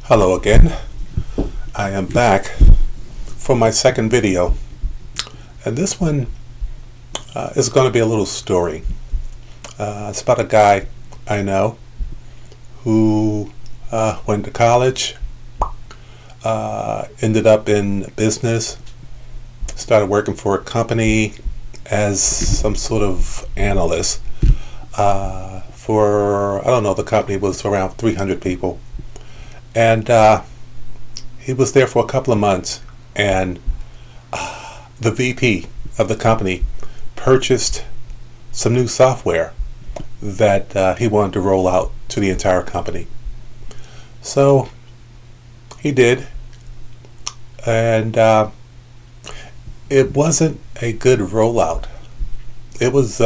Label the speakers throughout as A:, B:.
A: Hello again. I am back for my second video, and this one is going to be a little story. It's about a guy I know who went to college, ended up in business, started working for a company as some sort of analyst for, I don't know, the company was around 300 people. And he was there for a couple of months, and the VP of the company purchased some new software that he wanted to roll out to the entire company. So he did, and it wasn't a good rollout. It was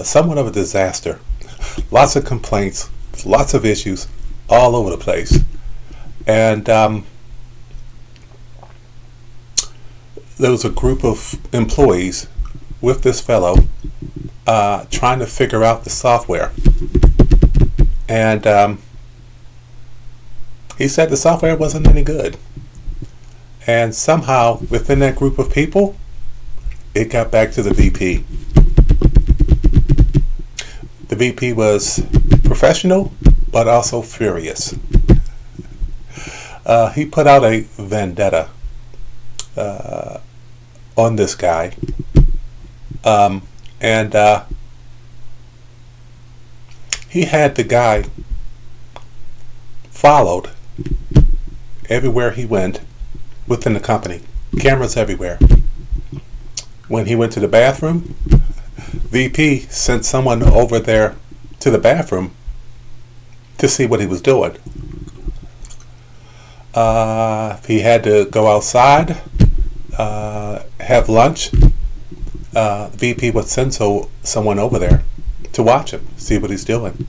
A: somewhat of a disaster. Lots of complaints, lots of issues all over the place. And there was a group of employees with this fellow trying to figure out the software. And he said the software wasn't any good. And somehow, within that group of people, it got back to the VP. The VP was professional, but also furious. He put out a vendetta on this guy, and he had the guy followed everywhere he went within the company. Cameras everywhere. When he went to the bathroom, VP sent someone over there to the bathroom to see what he was doing. If he had to go outside, have lunch, VP would send someone over there to watch him, see what he's doing.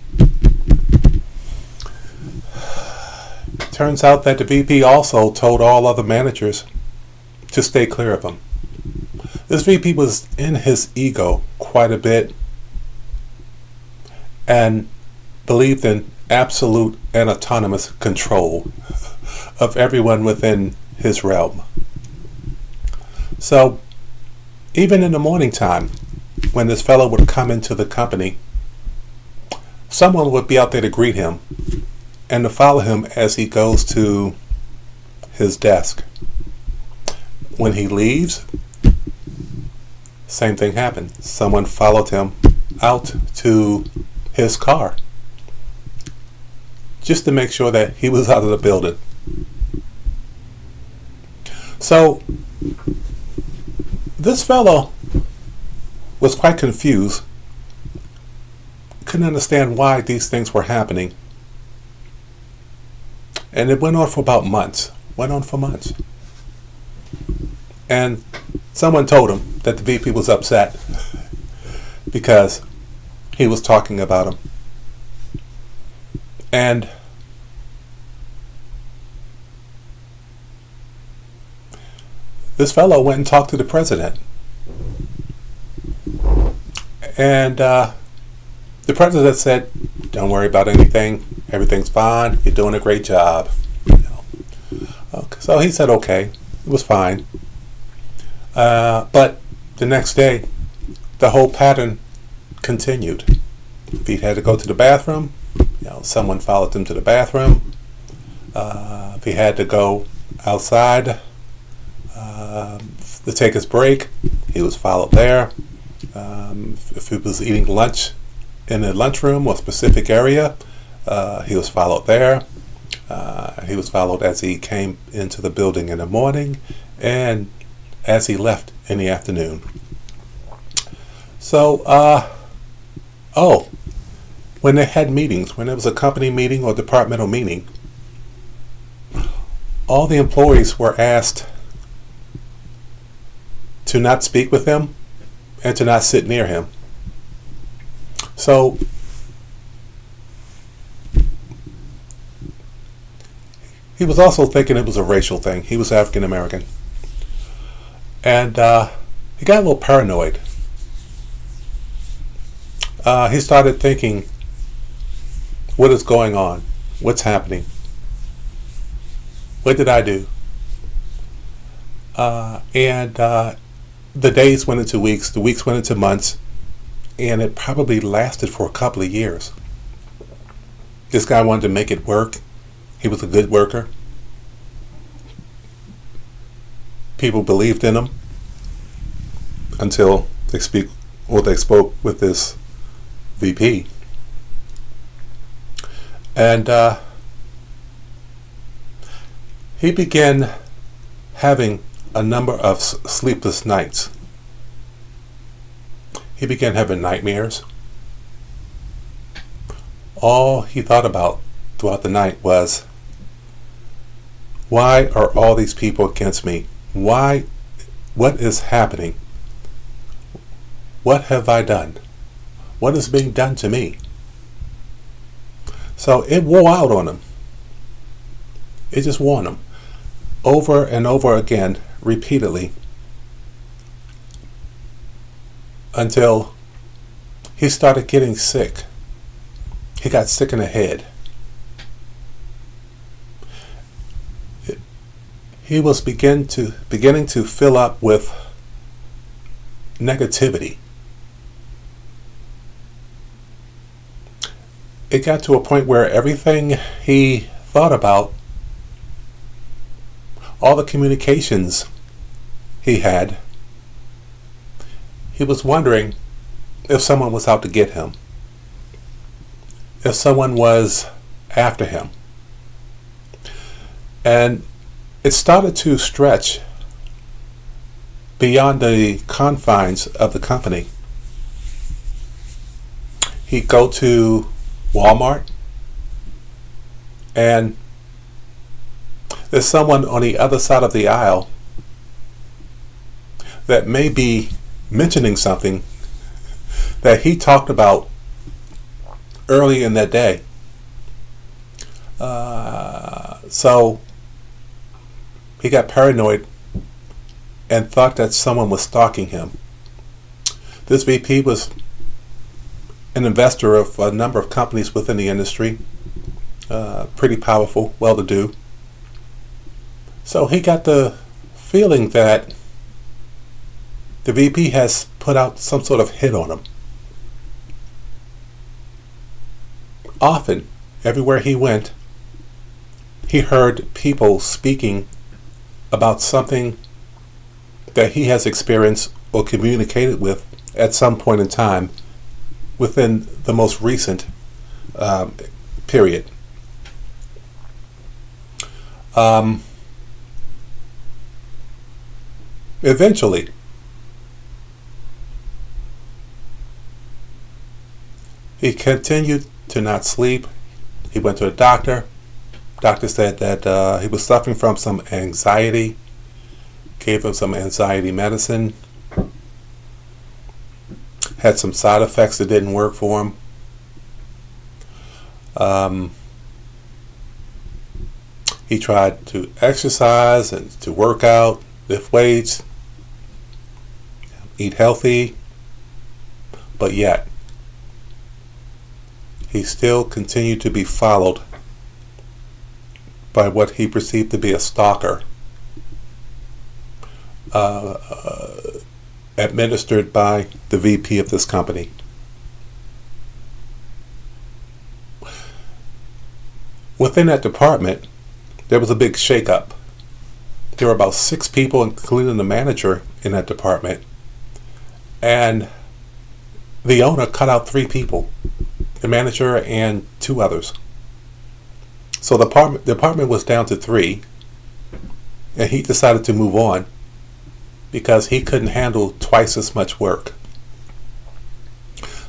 A: Turns out that the VP also told all other managers to stay clear of him. This VP was in his ego quite a bit and believed in absolute and autonomous control of everyone within his realm. So even in the morning time, when this fellow would come into the company, someone would be out there to greet him and to follow him as he goes to his desk. When he leaves, same thing happened. Someone followed him out to his car just to make sure that he was out of the building. So this fellow was quite confused, couldn't understand why these things were happening. And it went on for about months. And someone told him that the VP was upset because he was talking about him. And this fellow went and talked to the president. And the president said, "Don't worry about anything. Everything's fine. You're doing a great job." Okay, so he said, okay, it was fine. But the next day, the whole pattern continued. If he had to go to the bathroom, someone followed him to the bathroom. If he had to go outside to take his break, he was followed there. If he was eating lunch in the lunchroom or specific area, he was followed there. He was followed as he came into the building in the morning and as he left in the afternoon. So, when they had meetings, when there was a company meeting or departmental meeting, all the employees were asked to not speak with him and to not sit near him. So he was also thinking it was a racial thing. He was African American. And he got a little paranoid. He started thinking, what is going on? What's happening? What did I do? And the days went into weeks, the weeks went into months, and it probably lasted for a couple of years. This guy wanted to make it work. He was a good worker. People believed in him until they spoke with this VP. And he began having a number of sleepless nights. He began having nightmares. All he thought about throughout the night was, why are all these people against me? Why? What is happening? What have I done? What is being done to me? So it wore out on him. It just wore on him. Over and over again, repeatedly, until he started getting sick. He got sick in the head. He was beginning to fill up with negativity. It got to a point where everything he thought about, all the communications he had, he was wondering if someone was out to get him, if someone was after him. And it started to stretch beyond the confines of the company. He'd go to Walmart, and there's someone on the other side of the aisle that may be mentioning something that he talked about early in that day. So he got paranoid and thought that someone was stalking him. This VP was an investor of a number of companies within the industry, pretty powerful, well-to-do. So he got the feeling that the VP has put out some sort of hit on him. Often, everywhere he went, he heard people speaking about something that he has experienced or communicated with at some point in time within the most recent period. Eventually, he continued to not sleep. He went to a doctor. Doctor said that he was suffering from some anxiety, gave him some anxiety medicine, had some side effects that didn't work for him. He tried to exercise and to work out, lift weights, eat healthy, but yet he still continued to be followed by what he perceived to be a stalker, administered by the VP of this company. Within that department, there was a big shakeup. There were about 6 people, including the manager, in that department, and the owner cut out 3 people, the manager and 2 others. So the department was down to 3, and he decided to move on because he couldn't handle twice as much work.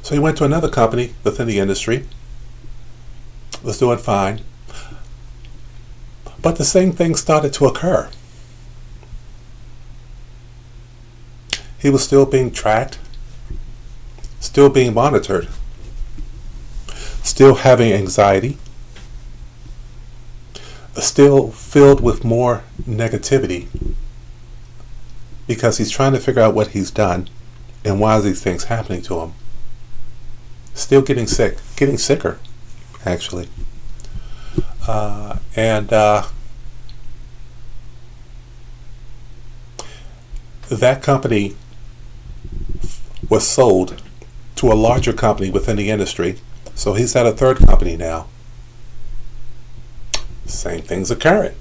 A: So he went to another company within the industry, was doing fine, but the same thing started to occur. He was still being tracked, still being monitored, still having anxiety, still filled with more negativity because he's trying to figure out what he's done and why are these things happening to him. Still getting sicker, actually. And that company was sold to a larger company within the industry. So he's at a third company now. Same thing's occurring.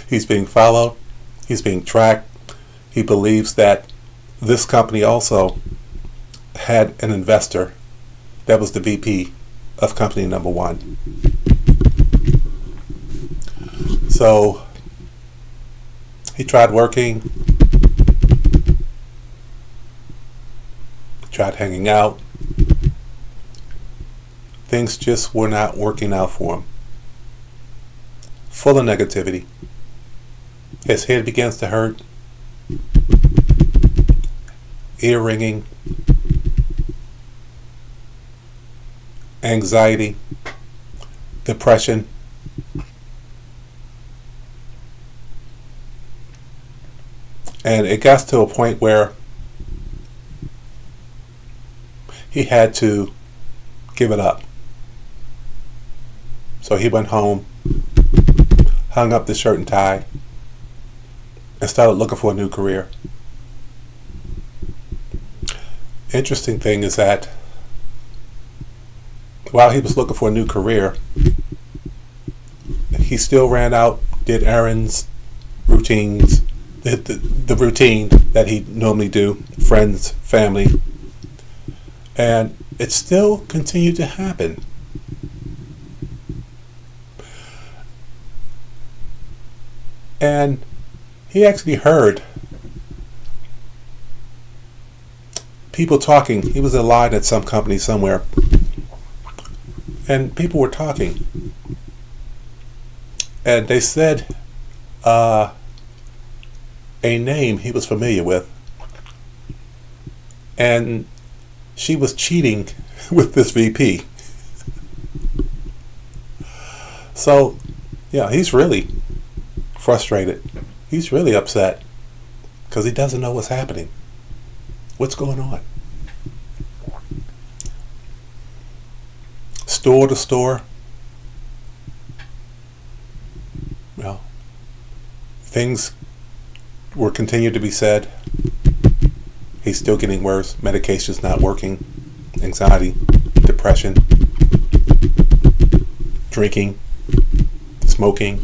A: He's being followed. He's being tracked. He believes that this company also had an investor that was the VP of company number one. So he tried working, tried hanging out. Things just were not working out for him. Full of negativity. His head begins to hurt, ear ringing, anxiety, depression. And it got to a point where he had to give it up. So he went home, hung up the shirt and tie, and started looking for a new career. Interesting thing is that while he was looking for a new career, he still ran out, did errands, routines, the routine that he normally do, friends, family, and it still continued to happen. And he actually heard people talking. He was in line at some company somewhere, and people were talking, and they said a name he was familiar with, and she was cheating with this VP. So, yeah, he's really frustrated. He's really upset because he doesn't know what's happening. What's going on? Store to store. Well, things were continued to be said. He's still getting worse. Medication's not working. Anxiety, depression, drinking, smoking.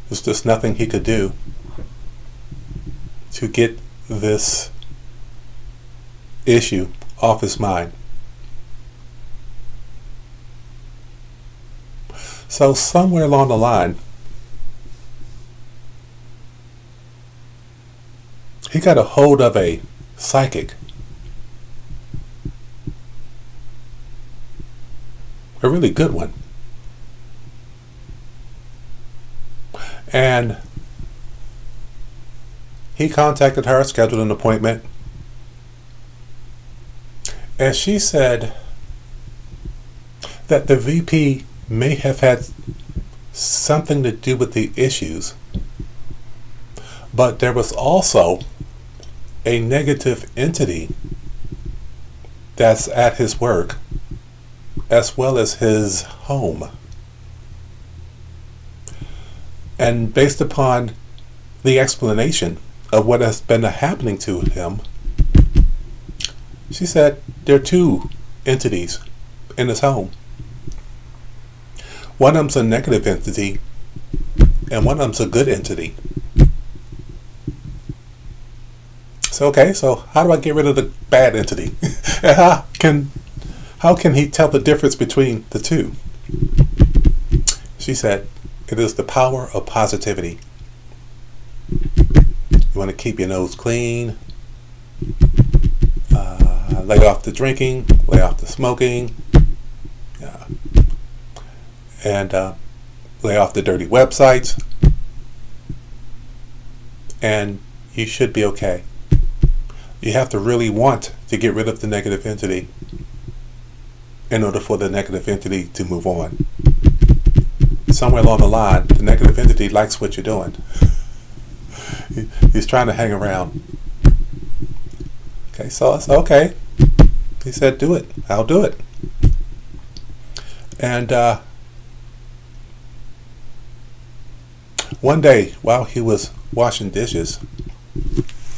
A: There's just nothing he could do to get this issue off his mind. So somewhere along the line, he got a hold of a psychic, a really good one. And he contacted her, scheduled an appointment, and she said that the VP may have had something to do with the issues, but there was also a negative entity that's at his work as well as his home. And based upon the explanation of what has been happening to him, she said there are two entities in his home. One of them's a negative entity and one of them's a good entity. So okay, so how do I get rid of the bad entity? And how can he tell the difference between the two? She said, it is the power of positivity. You want to keep your nose clean, lay off the drinking, lay off the smoking, and lay off the dirty websites, and you should be okay. You have to really want to get rid of the negative entity in order for the negative entity to move on. Somewhere along the line, the negative entity likes what you're doing. He's trying to hang around. Okay, so I said, okay. He said, do it. I'll do it. And One day, while he was washing dishes,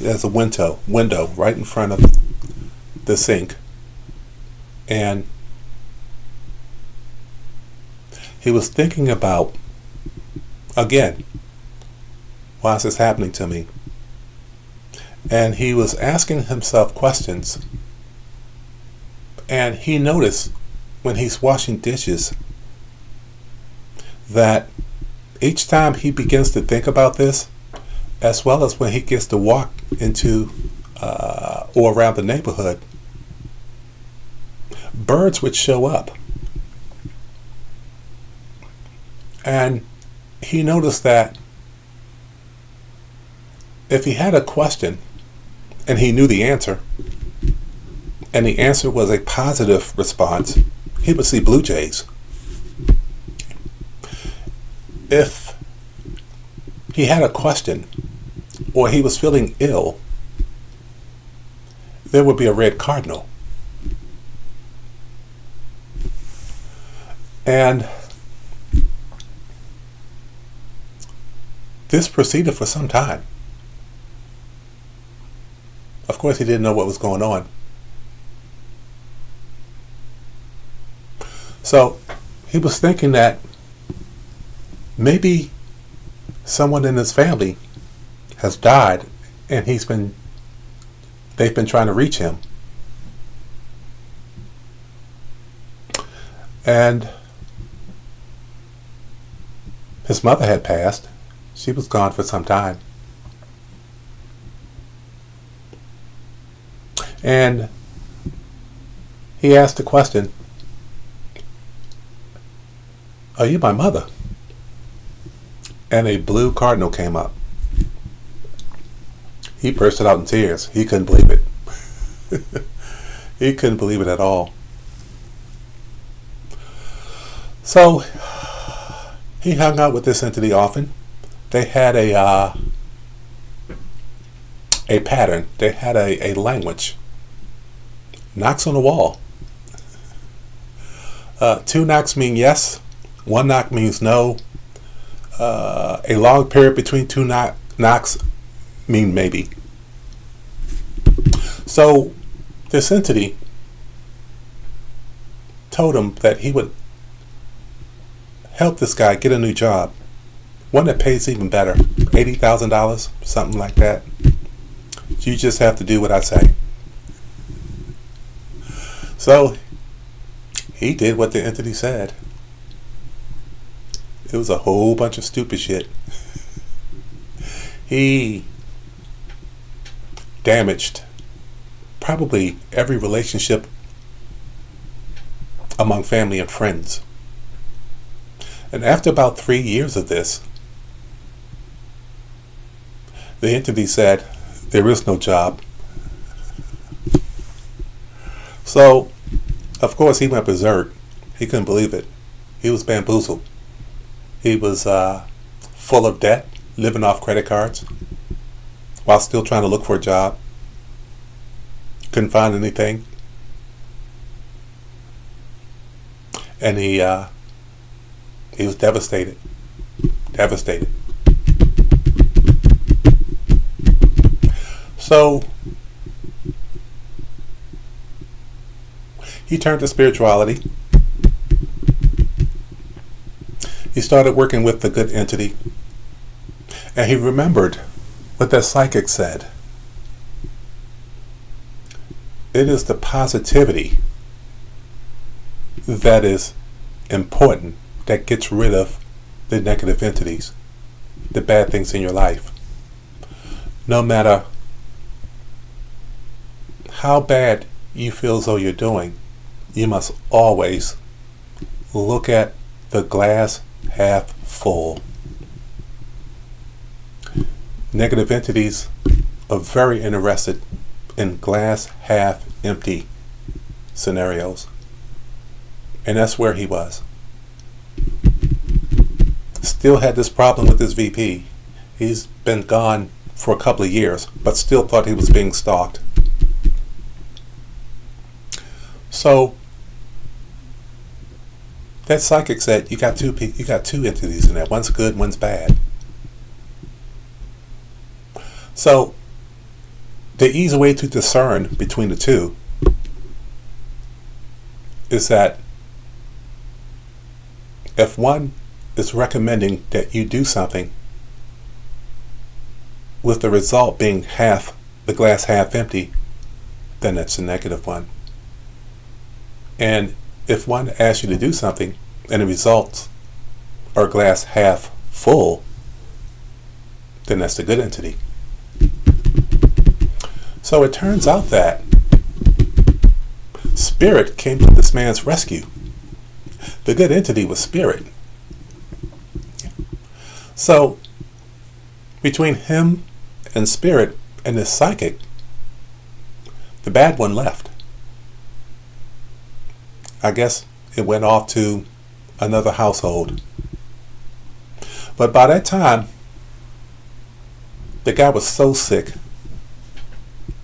A: there's a window right in front of the sink, and he was thinking about, again, why is this happening to me? And he was asking himself questions, and he noticed when he's washing dishes that each time he begins to think about this, as well as when he gets to walk into or around the neighborhood, birds would show up. And he noticed that if he had a question and he knew the answer, and the answer was a positive response, he would see blue jays. If he had a question or he was feeling ill, there would be a red cardinal. And this proceeded for some time. Of course, he didn't know what was going on. So he was thinking that maybe someone in his family has died and they've been trying to reach him. And his mother had passed. She was gone for some time. And he asked the question, "Are you my mother?" And a blue cardinal came up. He bursted out in tears. He couldn't believe it. He couldn't believe it at all. So he hung out with this entity often. They had a pattern. They had a language. Knocks on the wall. 2 knocks mean yes. 1 knock means no. A long period between 2 knocks mean maybe. So this entity told him that he would help this guy get a new job, one that pays even better, $80,000, something like that. You just have to do what I say. So he did what the entity said. It was a whole bunch of stupid shit. He damaged probably every relationship among family and friends. And after about 3 years of this, the entity said, there is no job. So, of course, he went berserk. He couldn't believe it. He was bamboozled. He was full of debt, living off credit cards, while still trying to look for a job. Couldn't find anything. And he was devastated. Devastated. So he turned to spirituality. He started working with the good entity. And he remembered what that psychic said. It is the positivity that is important, that gets rid of the negative entities, the bad things in your life. No matter how bad you feel as though you're doing, you must always look at the glass half full. Negative entities are very interested in glass half empty scenarios. And that's where he was. Still had this problem with his VP. He's been gone for a couple of years, but still thought he was being stalked. So that psychic said, you got two entities in there. One's good, one's bad. So the easy way to discern between the two is that if one is recommending that you do something with the result being the glass half empty, then that's a negative one. And if one asks you to do something and the results are glass half full, then that's the good entity. So it turns out that Spirit came to this man's rescue. The good entity was Spirit. So between him and Spirit and this psychic, the bad one left. I guess it went off to another household. But by that time, the guy was so sick,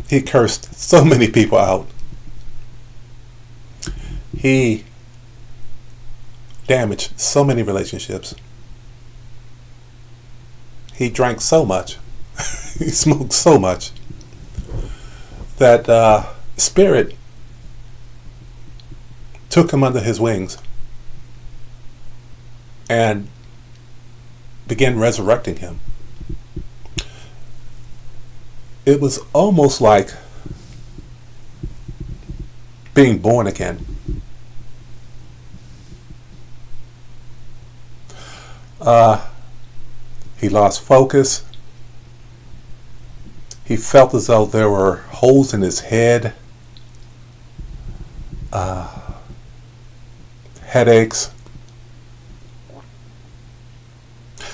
A: he cursed so many people out. He damaged so many relationships. He drank so much, he smoked so much, that Spirit took him under his wings and began resurrecting him. It was almost like being born again. He lost focus. He felt as though there were holes in his head, headaches.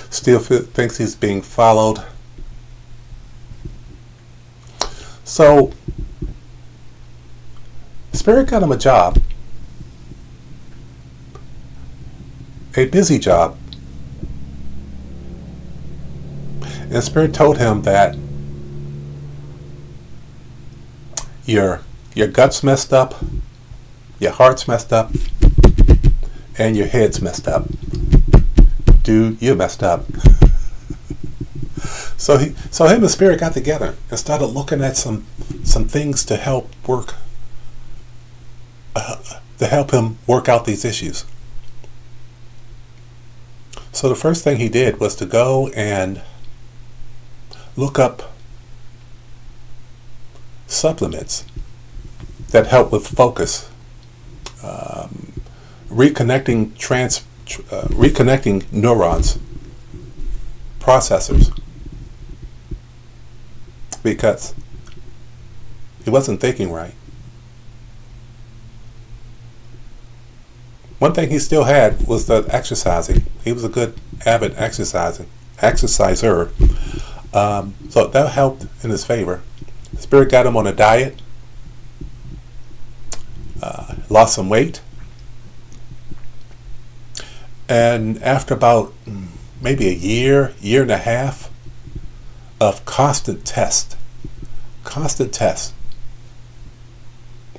A: Still thinks he's being followed. So Spirit got him a job, a busy job. And Spirit told him that your gut's messed up, your heart's messed up, and your head's messed up. Dude, you messed up. So him and Spirit got together and started looking at some things to help him work out these issues. So the first thing he did was to go and look up supplements that help with focus, reconnecting neurons, processors, because he wasn't thinking right. One thing he still had was the exercising. He was a good avid exerciser. So that helped in his favor. Spirit got him on a diet, lost some weight, and after about maybe a year and a half of constant tests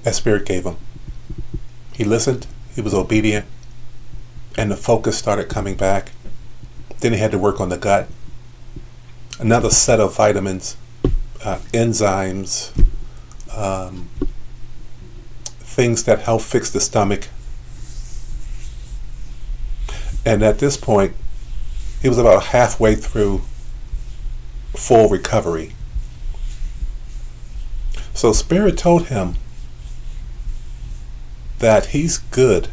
A: that Spirit gave him, he listened, he was obedient, and the focus started coming back. Then he had to work on the gut, another set of vitamins, enzymes, things that help fix the stomach. And at this point, he was about halfway through full recovery. So Spirit told him that he's good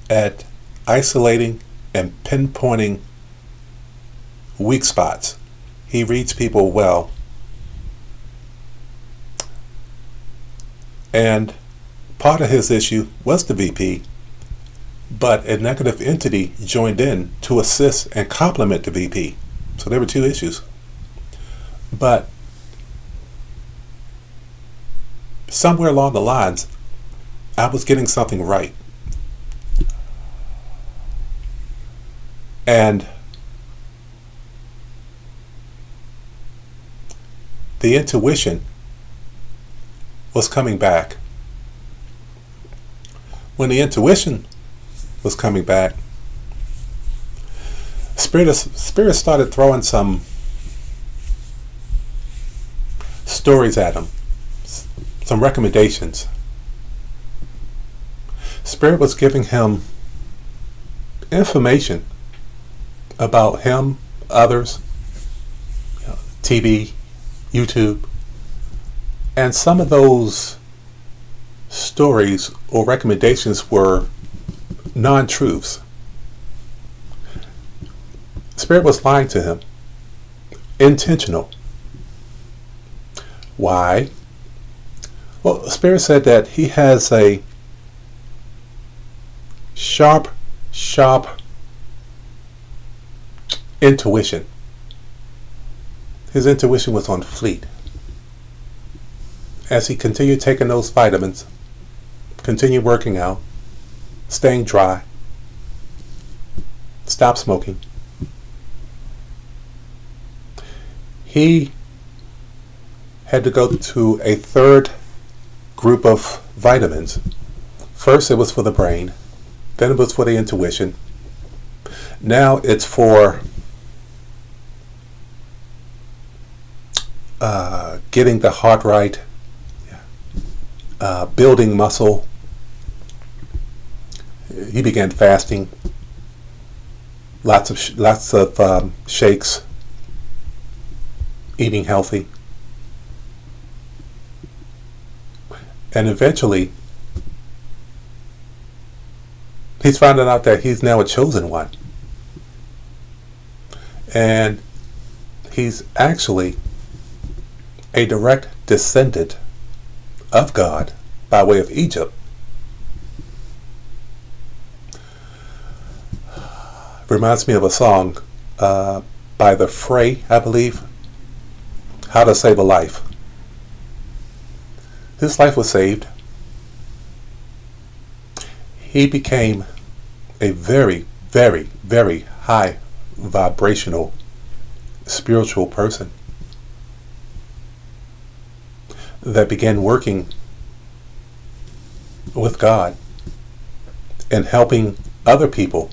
A: at isolating and pinpointing weak spots. He reads people well. And part of his issue was the VP, but a negative entity joined in to assist and complement the VP. So there were two issues. But somewhere along the lines, I was getting something right. And the intuition was coming back. When the intuition was coming back, Spirit started throwing some stories at him, some recommendations. Spirit was giving him information about him, others, TV, YouTube, and some of those stories or recommendations were non-truths. Spirit was lying to him. Intentional. Why? Well, Spirit said that he has a sharp intuition. His intuition was on fleek. As he continued taking those vitamins, continued working out, staying dry, stopped smoking, he had to go to a third group of vitamins. First it was for the brain, then it was for the intuition. Now it's for getting the heart right, building muscle. He began fasting, lots of shakes, eating healthy, and eventually he's finding out that he's now a chosen one, and he's actually a direct descendant of God by way of Egypt. Reminds me of a song by the Fray, I believe, How to Save a Life. His life was saved. He became a very, very, very high vibrational spiritual person that began working with God and helping other people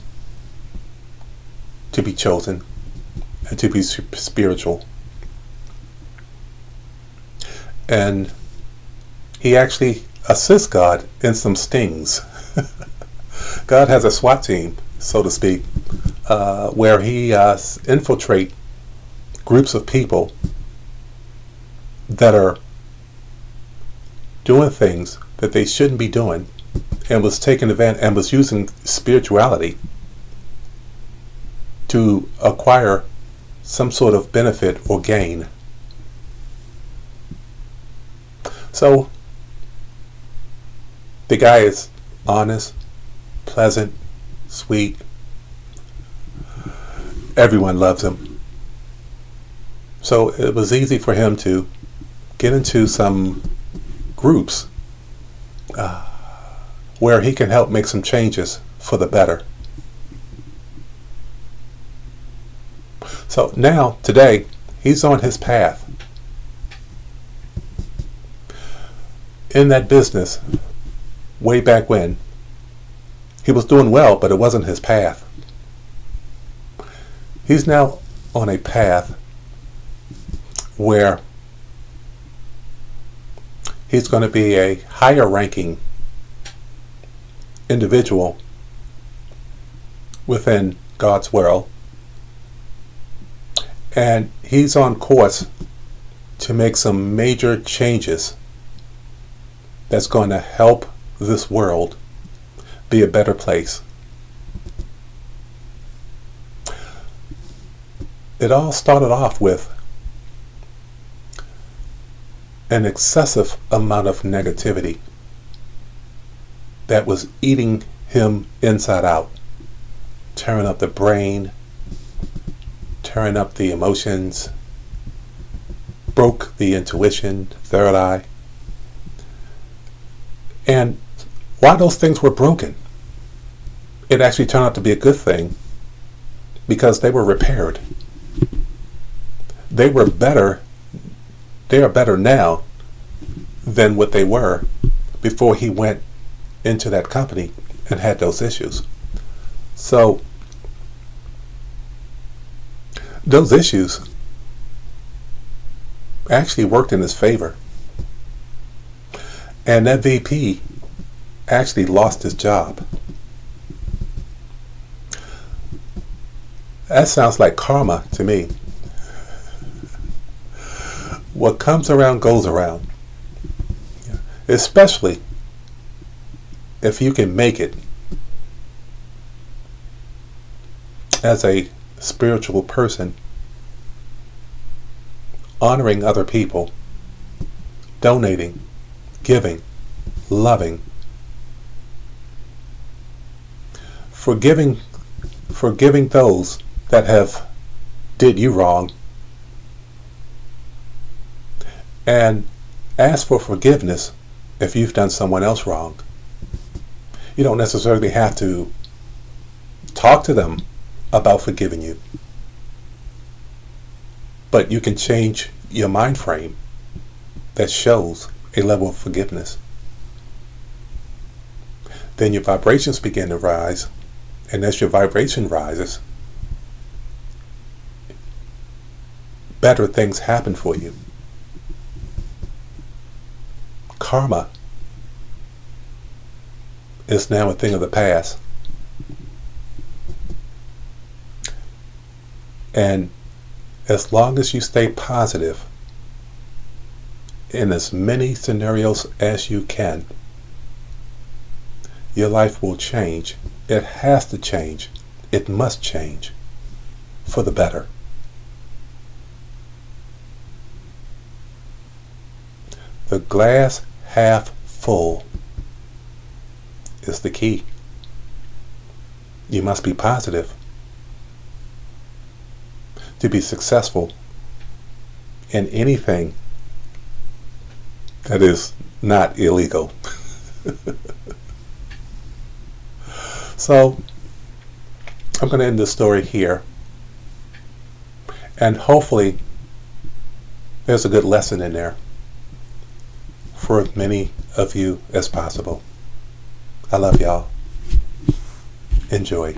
A: to be chosen and to be spiritual. And he actually assists God in some stings. God has a SWAT team, so to speak, where he infiltrate groups of people that are doing things that they shouldn't be doing, and was taking advantage and was using spirituality to acquire some sort of benefit or gain. So the guy is honest, pleasant, sweet. Everyone loves him. So it was easy for him to get into some groups where he can help make some changes for the better. So now, today, he's on his path. In that business, way back when, he was doing well, but it wasn't his path. He's now on a path where he's going to be a higher ranking individual within God's world. And he's on course to make some major changes that's going to help this world be a better place. It all started off with an excessive amount of negativity that was eating him inside out, tearing up the brain, tearing up the emotions, broke the intuition, third eye. And while those things were broken, it actually turned out to be a good thing because they were repaired. They were better. They are better now than what they were before he went into that company and had those issues. So those issues actually worked in his favor. And that VP actually lost his job. That sounds like karma to me. What comes around goes around. Especially if you can make it as a spiritual person, honoring other people, donating, giving, loving, forgiving those that have did you wrong, and ask for forgiveness if you've done someone else wrong. You don't necessarily have to talk to them about forgiving you, but you can change your mind frame that shows a level of forgiveness. Then your vibrations begin to rise, and as your vibration rises, better things happen for you. Karma is now a thing of the past. And as long as you stay positive in as many scenarios as you can, your life will change. It has to change. It must change for the better. The glass half full is the key. You must be positive to be successful in anything that is not illegal. So I'm going to end this story here, and hopefully there's a good lesson in there for as many of you as possible. I love y'all. Enjoy.